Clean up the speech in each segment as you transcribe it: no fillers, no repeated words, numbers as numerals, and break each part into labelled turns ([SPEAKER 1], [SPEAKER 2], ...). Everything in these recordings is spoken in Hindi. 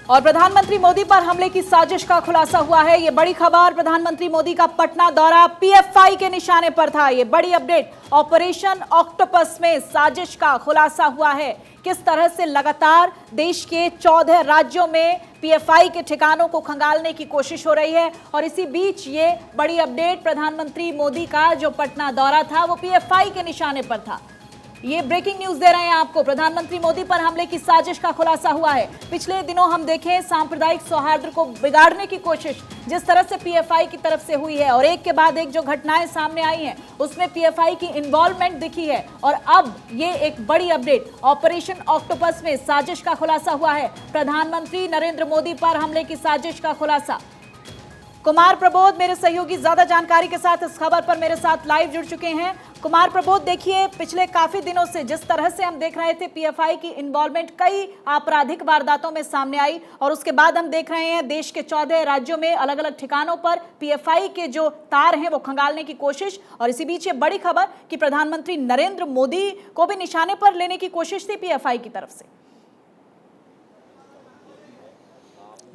[SPEAKER 1] और प्रधानमंत्री मोदी पर हमले की साजिश का खुलासा हुआ है। ये बड़ी खबर, प्रधानमंत्री मोदी का पटना दौरा पीएफआई के निशाने पर था। ये बड़ी अपडेट, ऑपरेशन ऑक्टोपस में साजिश का खुलासा हुआ है। किस तरह से लगातार देश के 14 राज्यों में पीएफआई के ठिकानों को खंगालने की कोशिश हो रही है और इसी बीच ये बड़ी अपडेट, प्रधानमंत्री मोदी का जो पटना दौरा था वो पीएफआई के निशाने पर था। ये ब्रेकिंग न्यूज दे रहे हैं आपको। प्रधानमंत्री मोदी पर हमले की साजिश का खुलासा हुआ है। पिछले दिनों हम देखें सांप्रदायिक सौहार्द को बिगाड़ने की कोशिश जिस तरह से पीएफआई की तरफ से हुई है और एक के बाद एक जो घटनाएं सामने आई हैं उसमें पीएफआई की इन्वॉल्वमेंट दिखी है और अब ये एक बड़ी अपडेट, ऑपरेशन ऑक्टोपस में साजिश का खुलासा हुआ है। प्रधानमंत्री नरेंद्र मोदी पर हमले की साजिश का खुलासा। कुमार प्रबोध मेरे सहयोगी ज्यादा जानकारी के साथ इस खबर पर मेरे साथ लाइव जुड़ चुके हैं। कुमार प्रबोध, देखिए पिछले काफी दिनों से जिस तरह से हम देख रहे थे पीएफआई की इन्वॉल्वमेंट कई आपराधिक वारदातों में सामने आई और उसके बाद हम देख रहे हैं देश के 14 राज्यों में अलग अलग ठिकानों पर पीएफआई के जो तार हैं वो खंगालने की कोशिश और इसी बीच ये बड़ी खबर कि प्रधानमंत्री नरेंद्र मोदी को भी निशाने पर लेने की कोशिश थी पीएफआई की तरफ से।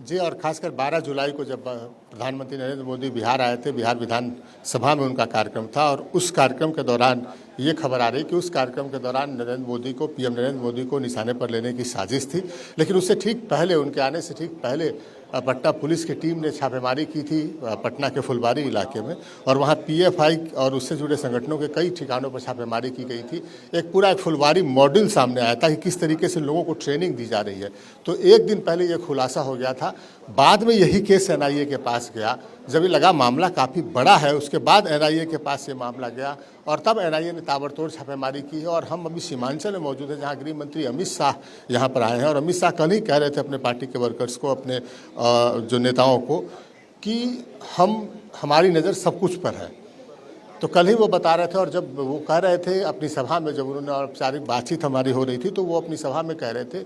[SPEAKER 2] जी, और खासकर 12 जुलाई को जब प्रधानमंत्री नरेंद्र मोदी बिहार आए थे, बिहार विधानसभा में उनका कार्यक्रम था और उस कार्यक्रम के दौरान ये खबर आ रही कि उस कार्यक्रम के दौरान पीएम नरेंद्र मोदी को निशाने पर लेने की साजिश थी। लेकिन उससे ठीक पहले, उनके आने से ठीक पहले पटना पुलिस की टीम ने छापेमारी की थी पटना के फुलवारी इलाके में और वहाँ पीएफआई और उससे जुड़े संगठनों के कई ठिकानों पर छापेमारी की गई थी। एक फुलवारी मॉड्यूल सामने आया था कि किस तरीके से लोगों को ट्रेनिंग दी जा रही है। तो एक दिन पहले ये खुलासा हो गया था। बाद में यही केस एनआईए के पास गया। जब ये लगा मामला काफ़ी बड़ा है, उसके बाद एनआईए के पास ये मामला गया और तब एनआईए ने ताबड़तोड़ छापेमारी की है। और हम अभी सीमांचल में मौजूद हैं जहाँ गृह मंत्री अमित शाह यहाँ पर आए हैं और अमित शाह कल ही कह रहे थे अपने पार्टी के वर्कर्स को, अपने जो नेताओं को, कि हमारी नज़र सब कुछ पर है। तो कल ही वो बता रहे थे और जब वो कह रहे थे अपनी सभा में, जब उन्होंने औपचारिक बातचीत हमारी हो रही थी तो वो अपनी सभा में कह रहे थे,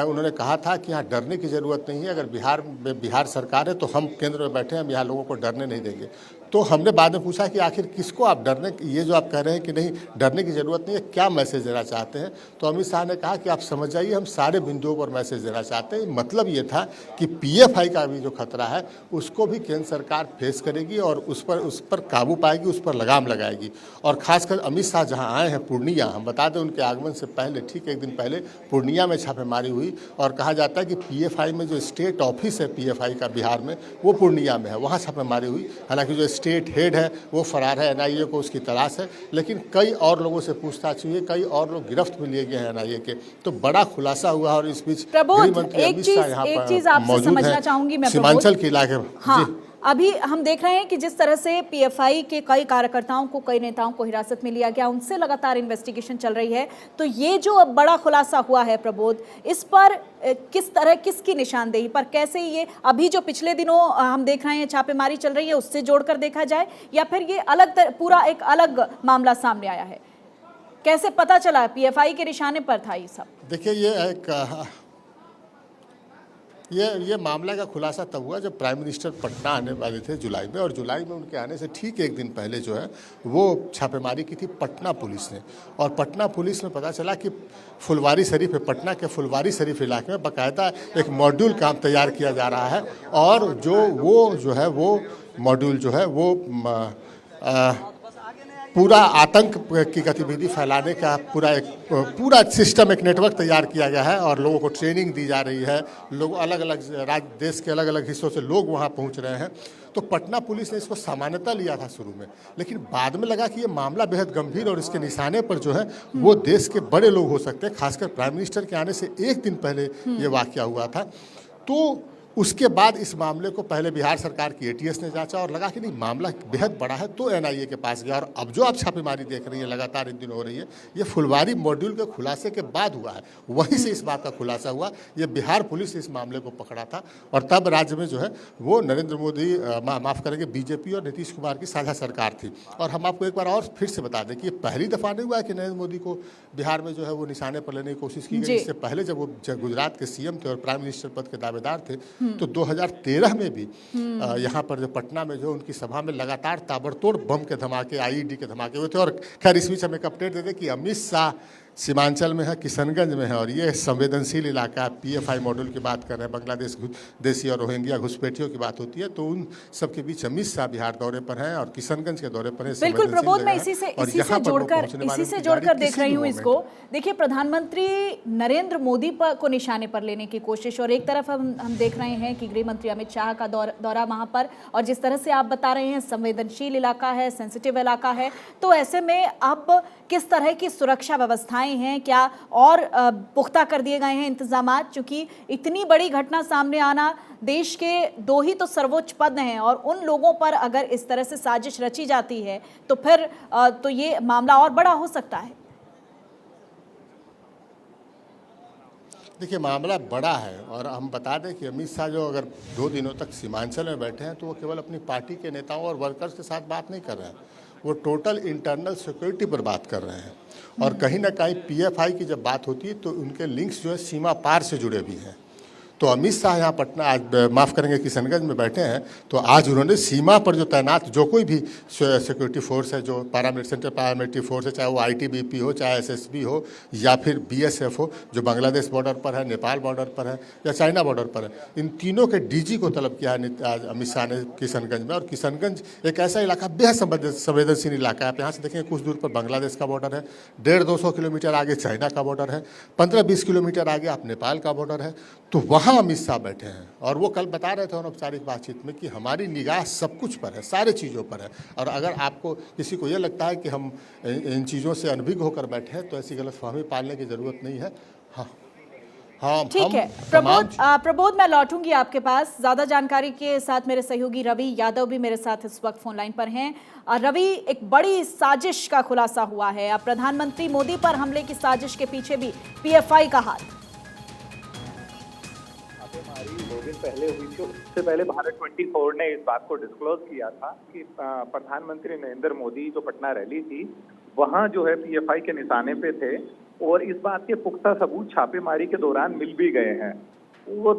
[SPEAKER 2] उन्होंने कहा था कि यहाँ डरने की ज़रूरत नहीं है। अगर बिहार सरकार है तो हम केंद्र में बैठे हैं, हम यहाँ लोगों को डरने नहीं देंगे। तो हमने बाद में पूछा कि आखिर किसको आप डरने, ये जो आप कह रहे हैं कि नहीं डरने की ज़रूरत नहीं है, क्या मैसेज देना चाहते हैं? तो अमित शाह ने कहा कि आप समझ जाइए, हम सारे बिंदुओं पर मैसेज देना चाहते हैं। मतलब ये था कि पीएफआई का भी जो खतरा है उसको भी केंद्र सरकार फेस करेगी और उस पर काबू पाएगी, उस पर लगाम लगाएगी। और खासकर अमित शाह जहाँ आए हैं पूर्णिया, हम बता दें उनके आगमन से पहले ठीक एक दिन पहले पूर्णिया में छापेमारी हुई और कहा जाता है कि पीएफआई में जो स्टेट ऑफिस है पीएफआई का बिहार में, वो पूर्णिया में है, वहाँ छापेमारी हुई। हालांकि जो स्टेट हेड है वो फरार है, एनआईए को उसकी तलाश है, लेकिन कई और लोगों से पूछताछ हुई है, कई और लोग गिरफ्त में लिए गए हैं एनआईए के। तो बड़ा खुलासा हुआ और इस बीच गृह मंत्री अमित शाह यहाँ पर मौजूद है सीमांचल के इलाके में।
[SPEAKER 1] हाँ, अभी हम देख रहे हैं कि जिस तरह से पीएफआई के कई कार्यकर्ताओं को, कई नेताओं को हिरासत में लिया गया, उनसे लगातार इन्वेस्टिगेशन चल रही है। तो ये जो अब बड़ा खुलासा हुआ है प्रबोध, इस पर किस तरह, किसकी निशानदेही पर, कैसे ये अभी जो पिछले दिनों हम देख रहे हैं छापेमारी चल रही है उससे जोड़कर देखा जाए या फिर ये पूरा एक अलग मामला सामने आया है? कैसे पता चला पीएफआई के निशाने पर था ये सब?
[SPEAKER 2] देखिए, ये मामला का खुलासा तब हुआ जब प्राइम मिनिस्टर पटना आने वाले थे जुलाई में, और जुलाई में उनके आने से ठीक एक दिन पहले जो है वो छापेमारी की थी पटना पुलिस ने। और पटना पुलिस में पता चला कि फुलवारी शरीफ, पटना के फुलवारी शरीफ इलाके में बाकायदा एक मॉड्यूल काम तैयार किया जा रहा है और वो मॉड्यूल जो है वो पूरा आतंक की गतिविधि फैलाने का पूरा सिस्टम, एक नेटवर्क तैयार किया गया है और लोगों को ट्रेनिंग दी जा रही है। लोग अलग अलग देश के अलग अलग हिस्सों से लोग वहाँ पहुँच रहे हैं। तो पटना पुलिस ने इसको सामान्यता लिया था शुरू में, लेकिन बाद में लगा कि ये मामला बेहद गंभीर और इसके निशाने पर जो है वो देश के बड़े लोग हो सकते हैं। खासकर प्राइम मिनिस्टर के आने से एक दिन पहले ये वाकया हुआ था। तो उसके बाद इस मामले को पहले बिहार सरकार की एटीएस ने जांचा और लगा कि नहीं मामला बेहद बड़ा है, तो एनआईए के पास गया। और अब जो आप छापेमारी देख रही है लगातार इन दिन हो रही है, ये फुलवारी मॉड्यूल के खुलासे के बाद हुआ है। वहीं से इस बात का खुलासा हुआ। ये बिहार पुलिस ने इस मामले को पकड़ा था और तब राज्य में जो है वो नरेंद्र मोदी, माफ़ करेंगे, बीजेपी और नीतीश कुमार की साझा सरकार थी। और हम आपको एक बार और फिर से बता दें कि ये पहली दफ़ा नहीं हुआ है कि नरेंद्र मोदी को बिहार में जो है वो निशाने पर लेने की कोशिश की गई। इससे पहले जब वो गुजरात के सीएम थे और प्राइम मिनिस्टर पद के दावेदार थे तो 2013 में भी यहाँ पर जो पटना में जो उनकी सभा में लगातार ताबड़तोड़ बम के धमाके, आईईडी के धमाके हुए थे। और खैर इस बीच हम एक अपडेट दे दें कि अमित शाह सीमांचल में है, किशनगंज में है, और ये संवेदनशील इलाका है। पीएफआई मॉडल की बात कर रहे हैं, बांग्लादेश देशी और रोहिंग्या घुसपैठियों की बात होती है, तो उन सबके बीच अमित शाह बिहार दौरे पर हैं और किशनगंज के दौरे पर हैं।
[SPEAKER 1] बिल्कुल प्रबोध, मैं
[SPEAKER 2] और
[SPEAKER 1] इसी
[SPEAKER 2] यहाँ पर वो पहुंचने वाले
[SPEAKER 1] से
[SPEAKER 2] उनकी
[SPEAKER 1] जोड़कर
[SPEAKER 2] गाड़ी
[SPEAKER 1] देख
[SPEAKER 2] किसी
[SPEAKER 1] रही
[SPEAKER 2] भी
[SPEAKER 1] हूँ
[SPEAKER 2] मोमेंट।
[SPEAKER 1] इसको। देखिए, प्रधानमंत्री नरेंद्र मोदी पर को निशाने पर लेने की कोशिश, और एक तरफ हम देख रहे हैं कि गृह मंत्री अमित शाह का दौरा वहां पर, और जिस तरह से आप बता रहे हैं संवेदनशील इलाका है, सेंसिटिव इलाका है, तो ऐसे में अब किस तरह की सुरक्षा व्यवस्थाएं हैं, क्या और पुख्ता कर दिए गए हैं इंतजाम? चूंकि इतनी बड़ी घटना सामने आना, देश के दो ही तो सर्वोच्च पद हैं, और उन लोगों पर अगर इस तरह से साजिश रची जाती है तो फिर तो ये मामला और बड़ा हो सकता है।
[SPEAKER 2] देखिए, मामला बड़ा है, और हम बता दें कि अमित शाह जो अगर 2 दिनों तक सीमांचल में बैठे हैं, तो वो केवल अपनी पार्टी के नेताओं और वर्कर्स के साथ बात नहीं कर रहे हैं, वो टोटल इंटरनल सिक्योरिटी पर बात कर रहे हैं। और कहीं ना कहीं पीएफआई की जब बात होती है तो उनके लिंक्स जो है सीमा पार से जुड़े भी हैं। तो अमित शाह यहाँ पटना, आज माफ़ करेंगे, किशनगंज में बैठे हैं, तो आज उन्होंने सीमा पर जो तैनात जो कोई भी सिक्योरिटी फोर्स है, जो सेंट्रल पैरामिलिट्री फोर्स है, चाहे वो आईटीबीपी हो, चाहे एसएसबी हो, या फिर बीएसएफ हो, जो बांग्लादेश बॉर्डर पर है, नेपाल बॉर्डर पर है, या चाइना बॉर्डर पर है, इन तीनों के डीजी को तलब किया है आज अमित शाह ने किशनगंज में। और किशनगंज एक ऐसा इलाका, बेहद संवेदनशील इलाका है। आप यहाँ से देखेंगे, कुछ दूर पर बांग्लादेश का बॉर्डर है, 150-200 किलोमीटर आगे चाइना का बॉर्डर है, 15-20 किलोमीटर आगे आप नेपाल का बॉर्डर है। तो वहाँ अमित शाह बैठे हैं, और वो कल बता रहे थे अनौपचारिक बातचीत में कि हमारी निगाह सब कुछ पर है, सारे चीज़ों पर है, और अगर आपको किसी को ये लगता है कि हम इन चीज़ों से अनभिज्ञ होकर बैठे हैं, तो ऐसी गलतफहमी पालने की ज़रूरत नहीं है। हाँ हाँ,
[SPEAKER 1] ठीक है प्रबोध, मैं लौटूंगी आपके पास ज्यादा जानकारी के साथ। मेरे सहयोगी रवि यादव भी मेरे साथ इस वक्त फोन लाइन पर हैं। रवि, एक बड़ी साजिश का खुलासा हुआ है, अब प्रधानमंत्री मोदी पर हमले की साजिश के पीछे भी पीएफआई का हाथ।
[SPEAKER 3] 2 दिन पहले हुई थी, उससे पहले भारत 24 ने इस बात को डिस्क्लोज किया था कि प्रधानमंत्री नरेंद्र मोदी जो पटना रैली थी, वहां जो है पीएफआई के निशाने पे थे, और इस बात के पुख्ता सबूत छापेमारी के दौरान मिल भी गए हैं। वो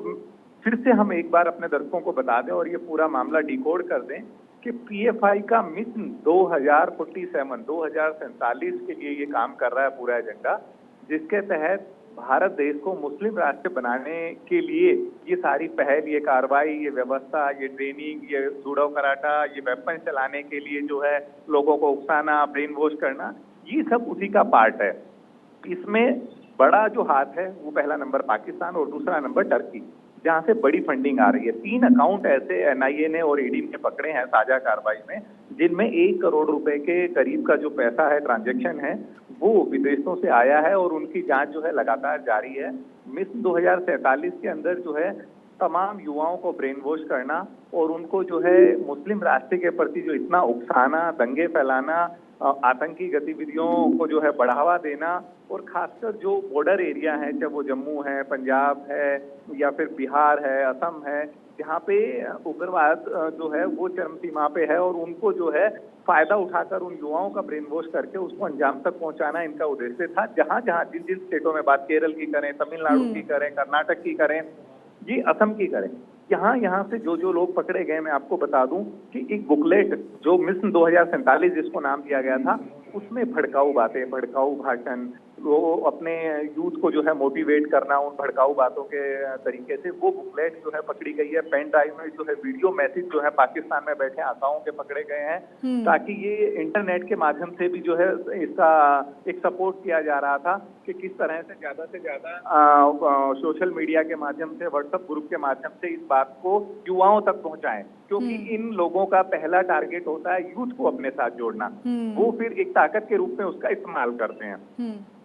[SPEAKER 3] फिर से हम एक बार अपने दर्शकों को बता दें और ये पूरा मामला डिकोड कर दें कि पीएफआई का मिशन 2047 के लिए ये काम कर रहा है, पूरा एजेंडा, जिसके तहत भारत देश को मुस्लिम राष्ट्र बनाने के लिए ये सारी पहल, ये कार्रवाई, ये व्यवस्था, ये ट्रेनिंग, ये जूडो कराटा, ये वेपन चलाने के लिए जो है लोगों को उकसाना, ब्रेन वॉश करना, ये सब उसी का पार्ट है। इसमें बड़ा जो हाथ है वो पहला नंबर पाकिस्तान और दूसरा नंबर टर्की, जहां से बड़ी फंडिंग आ रही है। 3 अकाउंट ऐसे एनआईए ने और ईडी ने पकड़े हैं साझा कार्रवाई में, जिनमें 1 करोड़ रुपए के करीब का जो पैसा है, ट्रांजैक्शन है, वो विदेशों से आया है, और उनकी जांच जो है लगातार जारी है। मिशन 2047 के अंदर जो है तमाम युवाओं को ब्रेन वॉश करना और उनको जो है मुस्लिम राष्ट्र के प्रति जो इतना उकसाना, दंगे फैलाना, आतंकी गतिविधियों को जो है बढ़ावा देना, और खासकर जो बॉर्डर एरिया है, चाहे वो जम्मू है, पंजाब है, या फिर बिहार है, असम है, जहाँ पे उग्रवाद जो है वो चरम सीमा पे है, और उनको जो है फायदा उठाकर उन युवाओं का ब्रेन वॉश करके उसको अंजाम तक पहुंचाना इनका उद्देश्य था। जहां जहां जिन जिन स्टेटों में बात, केरल की करें, तमिलनाडु की करें, कर्नाटक की करें, जी असम की करें, यहाँ से जो लोग पकड़े गए, मैं आपको बता दूं कि एक बुकलेट जो मिशन 2047 जिसको नाम दिया गया था, उसमें भड़काऊ बातें, भड़काऊ भाषण, वो अपने यूथ को जो है मोटिवेट करना उन भड़काऊ बातों के तरीके से, वो बुकलेट जो है पकड़ी गई है। पेन ड्राइव में जो है वीडियो मैसेज जो है पाकिस्तान में बैठे आकाओं के पकड़े गए हैं, ताकि ये इंटरनेट के माध्यम से भी जो है इसका एक सपोर्ट किया जा रहा था कि किस तरह से ज्यादा सोशल मीडिया के माध्यम से, व्हाट्सएप ग्रुप के माध्यम से इस बात को युवाओं तक पहुंचाएं, क्योंकि इन लोगों का पहला टारगेट होता है यूथ को अपने साथ जोड़ना। वो फिर एक ताकत के रूप में उसका इस्तेमाल करते हैं।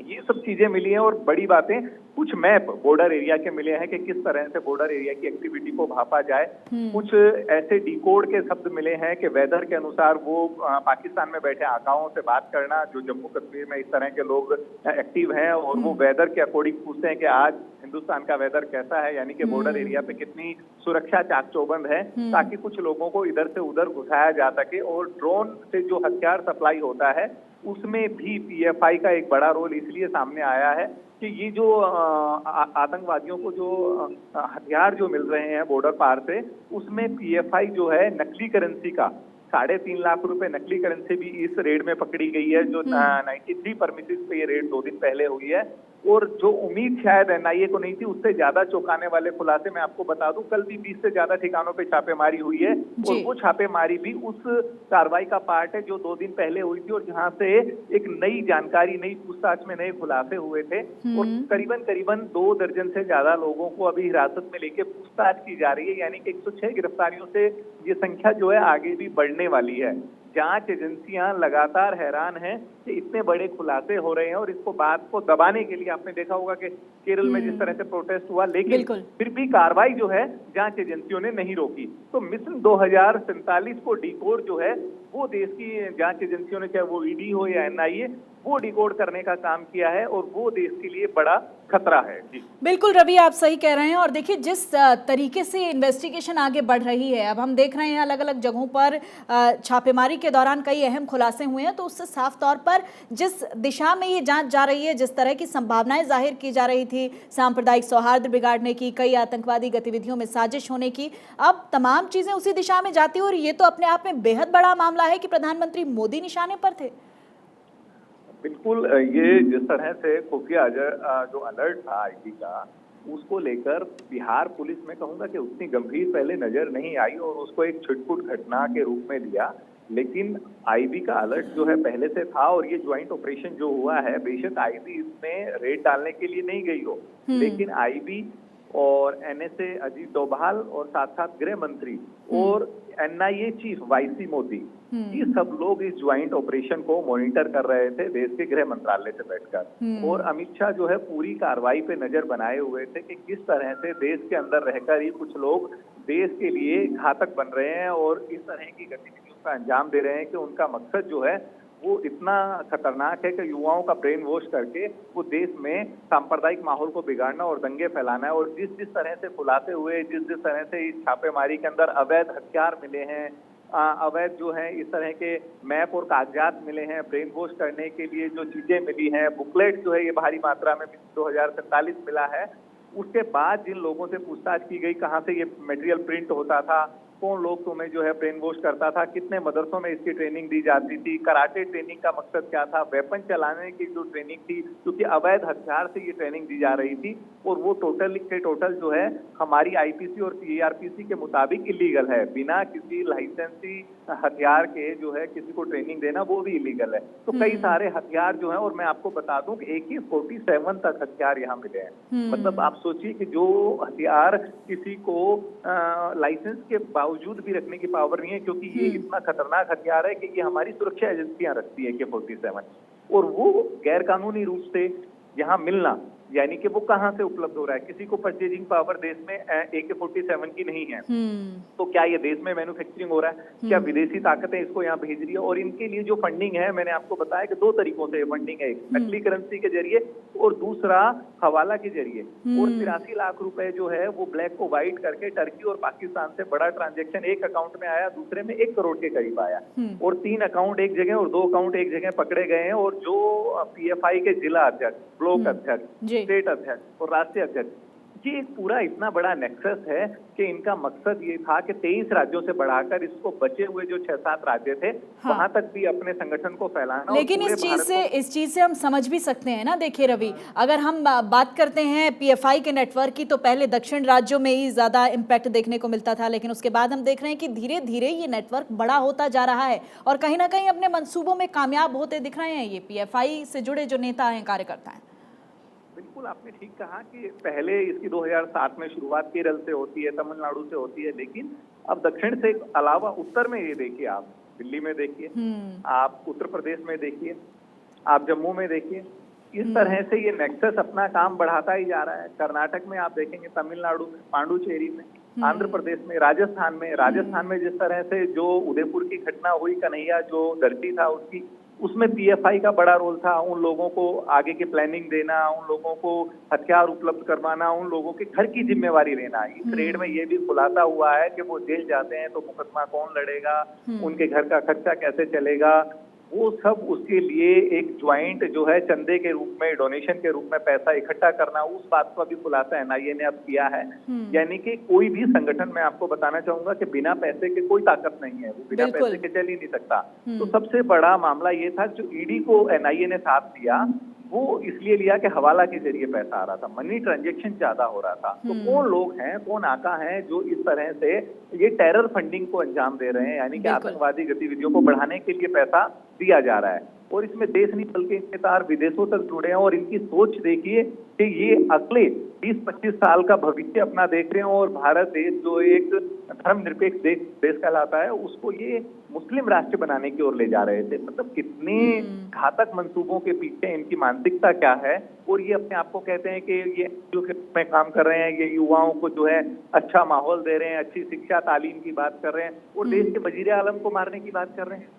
[SPEAKER 3] ये सब चीजें मिली हैं, और बड़ी बातें, कुछ मैप बॉर्डर एरिया के मिले हैं कि किस तरह से बॉर्डर एरिया की एक्टिविटी को भापा जाए। कुछ ऐसे डिकोड के शब्द मिले हैं कि वेदर के अनुसार वो पाकिस्तान में बैठे आकाओं से बात करना, जो जम्मू कश्मीर में इस तरह के लोग एक्टिव हैं, और वो वेदर के अकॉर्डिंग पूछते हैं कि आज हिंदुस्तान का वेदर कैसा है, यानी कि बॉर्डर एरिया पे कितनी सुरक्षा चाक चौबंद है, ताकि कुछ लोगों को इधर से उधर घुसाया जा सके। और ड्रोन से जो हथियार सप्लाई होता है, उसमें भी पीएफआई का एक बड़ा रोल इसलिए सामने आया है कि ये जो आतंकवादियों को जो हथियार जो मिल रहे हैं बॉर्डर पार से, उसमें पीएफआई जो है नकली करेंसी का 3.5 लाख रुपए नकली करेंसी भी इस रेड में पकड़ी गई है, जो 93 परमिसेस पे ये रेड 2 दिन पहले हुई है। और जो उम्मीद शायद एनआईए को नहीं थी, उससे ज्यादा चौंकाने वाले खुलासे मैं आपको बता दूं। कल भी 20 से ज्यादा ठिकानों पे छापेमारी हुई है और वो छापेमारी भी उस कार्रवाई का पार्ट है जो 2 दिन पहले हुई थी और जहां से एक नई जानकारी, नई पूछताछ में नए खुलासे हुए थे। और करीबन 2 दर्जन से ज्यादा लोगों को अभी हिरासत में लेके पूछताछ की जा रही है, यानी कि 106 गिरफ्तारियों से ये संख्या जो है आगे भी बढ़ने वाली है। जांच एजेंसियां लगातार हैरान हैं कि इतने बड़े खुलासे हो रहे हैं और इसको बात को दबाने के लिए आपने देखा होगा कि केरल में जिस तरह से प्रोटेस्ट हुआ, लेकिन फिर भी कार्रवाई जो है जांच एजेंसियों ने नहीं रोकी। तो मिशन 2047 को डिकोड जो है वो देश की जांच एजेंसियों ने, चाहे वो ईडी हो या एनआईए, वो डिकोड करने का काम किया है और वो देश के लिए बड़ा खतरा है। जी
[SPEAKER 1] बिल्कुल रवि, आप सही कह रहे हैं। और देखिए जिस तरीके से इन्वेस्टिगेशन आगे बढ़ रही है, अब हम देख रहे हैं अलग अलग जगहों पर छापेमारी के दौरान कई अहम खुलासे हुए हैं, तो उससे साफ तौर पर जिस दिशा में ये जांच जा रही है, जिस तरह की संभावनाएं जाहिर की जा रही थी सांप्रदायिक सौहार्द बिगाड़ने की, कई आतंकवादी गतिविधियों में साजिश होने की, अब तमाम चीजें उसी दिशा में जाती हैं। और ये तो अपने आप में बेहद बड़ा मामला है कि प्रधानमंत्री मोदी निशाने पर थे।
[SPEAKER 3] बिल्कुल, ये जिस तरह से खुफिया जो अलर्ट था आईबी का, उसको लेकर बिहार पुलिस में कहूंगा कि उतनी गंभीर पहले नजर नहीं आई और उसको एक छिटपुट घटना के रूप में लिया। लेकिन आईबी का अलर्ट जो है पहले से था और ये ज्वाइंट ऑपरेशन जो हुआ है, बेशक आईबी इसमें रेड डालने के लिए नहीं गई हो, लेकिन आईबी और एनएसए अजीत डोभाल और साथ साथ गृह मंत्री और एनआईए चीफ वाईसी मोदी, ये सब लोग इस ज्वाइंट ऑपरेशन को मॉनिटर कर रहे थे देश के गृह मंत्रालय से बैठकर। और अमित शाह जो है पूरी कार्रवाई पे नजर बनाए हुए थे कि किस तरह से देश के अंदर रहकर ही कुछ लोग देश के लिए घातक बन रहे हैं और इस तरह की गतिविधियों का अंजाम दे रहे हैं कि उनका मकसद जो है वो इतना खतरनाक है कि युवाओं का ब्रेन वॉश करके वो देश में सांप्रदायिक माहौल को बिगाड़ना और दंगे फैलाना है। और जिस तरह से खुलासे हुए, जिस तरह से इस छापेमारी के अंदर अवैध हथियार मिले हैं, अवैध जो है इस तरह के मैप और कागजात मिले हैं, ब्रेन वॉश करने के लिए जो चीजें मिली हैं, बुकलेट जो है ये भारी मात्रा में 2047 मिला है। उसके बाद जिन लोगों से पूछताछ की गई, कहाँ से ये मटेरियल प्रिंट होता था, कौन लोग तुम्हें जो है ब्रेन वॉश करता था, कितने मदरसों में इसकी ट्रेनिंग दी जाती थी, कराटे ट्रेनिंग का मकसद क्या था, वेपन चलाने की जो ट्रेनिंग थी, क्योंकि अवैध हथियार से ये ट्रेनिंग दी जा रही थी और वो टोटल जो है हमारी आईपीसी और सीआरपीसी के मुताबिक इलीगल है। बिना किसी लाइसेंसी हथियार के जो है किसी को ट्रेनिंग देना वो भी इलीगल है। तो कई सारे हथियार जो है, और मैं आपको बता दूं कि AK-47 तक हथियार यहाँ मिले हैं। मतलब आप सोचिए कि जो हथियार किसी को लाइसेंस के बावजूद भी रखने की पावर नहीं है, क्योंकि ये इतना खतरनाक हथियार है कि ये हमारी सुरक्षा एजेंसियां रखती है AK-47, और वो गैर कानूनी रूप से यहाँ मिलना, यानी कि वो कहाँ से उपलब्ध हो रहा है। किसी को परचेजिंग पावर देश में AK-47 की नहीं है, तो क्या ये देश में मैन्युफैक्चरिंग हो रहा है, क्या विदेशी ताकतें इसको यहाँ भेज रही है। और इनके लिए जो फंडिंग है, मैंने आपको बताया कि 2 तरीकों से फंडिंग है, एक नकली करेंसी के जरिए और दूसरा हवाला के जरिए। और 83 लाख रुपए जो है वो ब्लैक को व्हाइट करके टर्की और पाकिस्तान से बड़ा ट्रांजेक्शन एक अकाउंट में आया, दूसरे में 1 करोड़ के करीब आया, और 3 अकाउंट एक जगह और 2 अकाउंट एक जगह पकड़े गए हैं। और जो PFI के जिला अध्यक्ष, ब्लॉक अध्यक्ष, स्टेट अध्यक्ष और राष्ट्रीय अध्यक्ष, ये एक पूरा इतना बड़ा नेक्सस है कि इनका मकसद ये था कि 23 राज्यों से बढ़ाकर इसको बचे हुए जो 6-7 राज्य थे, वहां तक भी अपने संगठन को फैलाना।
[SPEAKER 1] लेकिन इस चीज से हम समझ भी सकते हैं ना। देखिए रवि, अगर हम बात करते हैं PFI के नेटवर्क की, तो पहले दक्षिण राज्यों में ही ज्यादा इम्पैक्ट देखने को मिलता था, लेकिन उसके बाद हम देख रहे हैं कि धीरे धीरे ये नेटवर्क बड़ा होता जा रहा है और कहीं ना कहीं अपने मंसूबों में कामयाब होते दिख रहे हैं ये PFI से जुड़े जो नेता हैं, कार्यकर्ता हैं।
[SPEAKER 3] बिल्कुल, आपने ठीक कहा कि पहले इसकी 2007 में शुरुआत केरल से होती है, तमिलनाडु से होती है, लेकिन अब दक्षिण से अलावा उत्तर में ये देखिए, आप दिल्ली में देखिए, आप उत्तर प्रदेश में देखिए, आप जम्मू में देखिए, इस तरह से ये नेक्सस अपना काम बढ़ाता ही जा रहा है। कर्नाटक में आप देखेंगे, तमिलनाडु में, पांडुचेरी में, आंध्र प्रदेश में, राजस्थान में जिस तरह से जो उदयपुर की घटना हुई, कन्हैया जो दर्जी था उसकी, उसमें PFI का बड़ा रोल था। उन लोगों को आगे की प्लानिंग देना, उन लोगों को हथियार उपलब्ध करवाना, उन लोगों के घर की जिम्मेवारी लेना। इस रेड में ये भी खुलासा हुआ है कि वो जेल जाते हैं तो मुकदमा कौन लड़ेगा, उनके घर का खर्चा कैसे चलेगा, वो सब उसके लिए एक ज्वाइंट जो है चंदे के रूप में, डोनेशन के रूप में पैसा इकट्ठा करना, उस बात का भी खुलासा एनआईए ने अब किया है। यानी कि कोई भी संगठन, मैं आपको बताना चाहूंगा कि बिना पैसे के कोई ताकत नहीं है, वो बिना पैसे के चल ही नहीं सकता। तो सबसे बड़ा मामला ये था, जो ईडी को एनआईए ने साथ दिया वो इसलिए लिया कि हवाला के जरिए पैसा आ रहा था, मनी ट्रांजैक्शन ज्यादा हो रहा था। तो कौन लोग हैं, कौन आका हैं जो इस तरह से ये टेरर फंडिंग को अंजाम दे रहे हैं, यानी कि आतंकवादी गतिविधियों को बढ़ाने के लिए पैसा दिया जा रहा है। और इसमें देश नहीं बल्कि इनके तार विदेशों तक जुड़े हैं। और इनकी सोच देखिए कि ये अगले 20-25 साल का भविष्य अपना देख रहे हैं। और भारत देश जो एक धर्मनिरपेक्ष देश कहलाता है, उसको ये मुस्लिम राष्ट्र बनाने की ओर ले जा रहे थे। मतलब कितने घातक मंसूबों के पीछे इनकी मानसिकता क्या है। और ये अपने आप को कहते हैं कि ये जो में काम कर रहे हैं, ये युवाओं को जो है अच्छा माहौल दे रहे हैं, अच्छी शिक्षा तालीम की बात कर रहे हैं, और देश के वजीर आलम को मारने की बात कर रहे हैं।